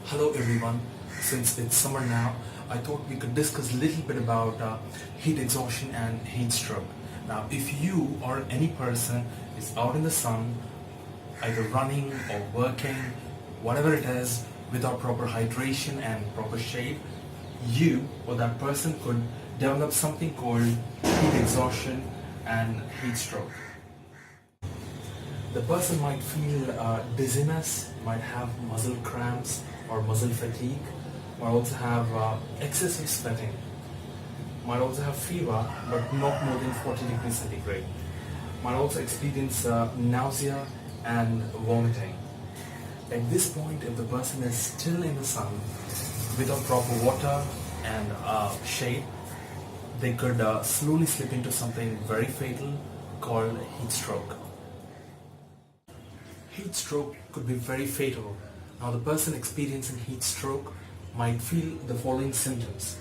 Hello everyone, since it's summer now, I thought we could discuss a little bit about heat exhaustion and heat stroke. Now if you or any person is out in the sun, either running or working, whatever it is, without proper hydration and proper shade, you or that person could develop something called heat exhaustion and heat stroke. The person might feel dizziness, might have muscle cramps or muscle fatigue, might also have excessive sweating, might also have fever but not more than 40 degrees centigrade, might also experience nausea and vomiting. At this point, if the person is still in the sun without proper water and shade, they could slowly slip into something very fatal called heat stroke. Heat stroke could be very fatal. Now the person experiencing heat stroke might feel the following symptoms.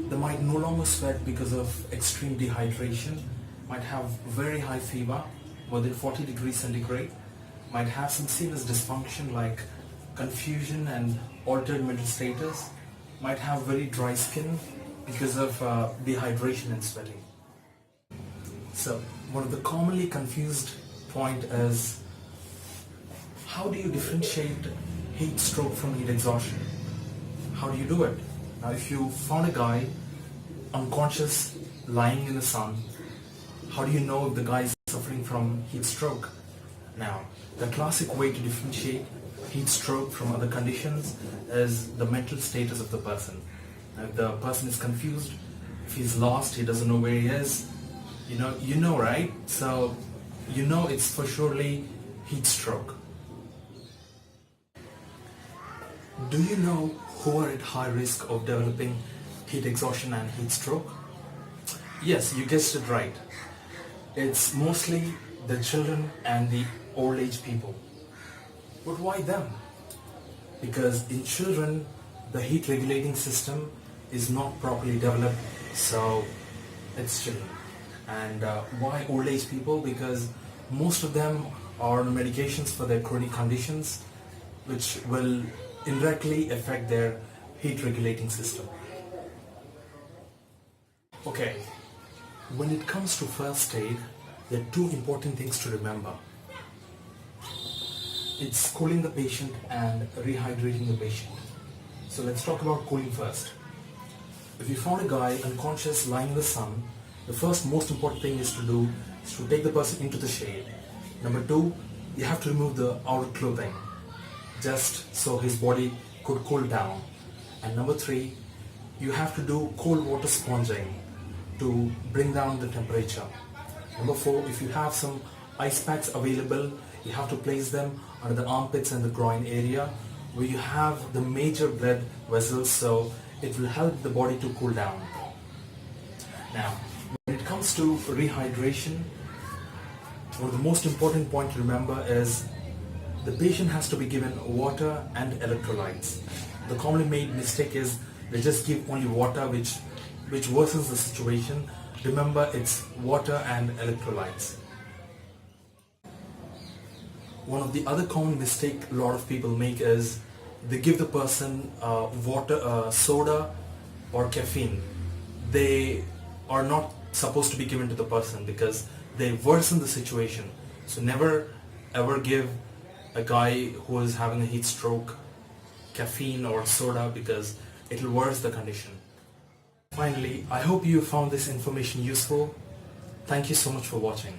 They might no longer sweat because of extreme dehydration, might have very high fever, more than 40 degrees centigrade, might have some serious dysfunction like confusion and altered mental status, might have very dry skin because of dehydration and sweating. So, one of the commonly confused point is, how do you differentiate heat stroke from heat exhaustion? How do you do it? Now if you found a guy unconscious lying in the sun, how do you know if the guy is suffering from heat stroke? Now, the classic way to differentiate heat stroke from other conditions is the mental status of the person. Now, if the person is confused, if he's lost, he doesn't know where he is, you know, right? So, you know it's for surely heat stroke. Do you know who are at high risk of developing heat exhaustion and heat stroke? Yes, you guessed it right. It's mostly the children and the old age people. But why them? Because in children, the heat regulating system is not properly developed, so it's children. And why old age people? Because most of them are on medications for their chronic conditions, which will indirectly affect their heat regulating system. Okay, when it comes to first aid, there are two important things to remember. It's cooling the patient and rehydrating the patient. So let's talk about cooling first. If you found a guy unconscious lying in the sun, the first most important thing is to take the person into the shade. Number two, you have to remove the outer clothing, just so his body could cool down. And number three, you have to do cold water sponging to bring down the temperature. Number four, if you have some ice packs available, you have to place them under the armpits and the groin area where you have the major blood vessels, so it will help the body to cool down. Now, when it comes to rehydration, one of the most important point to remember is the patient has to be given water and electrolytes. The commonly made mistake is they just give only water, which worsens the situation. Remember, it's water and electrolytes. One of the other common mistake a lot of people make is they give the person water, soda or caffeine. They are not supposed to be given to the person because they worsen the situation. So never ever give a guy who is having a heat stroke caffeine or soda because it will worsen the condition. Finally, I hope you found this information useful. Thank you so much for watching.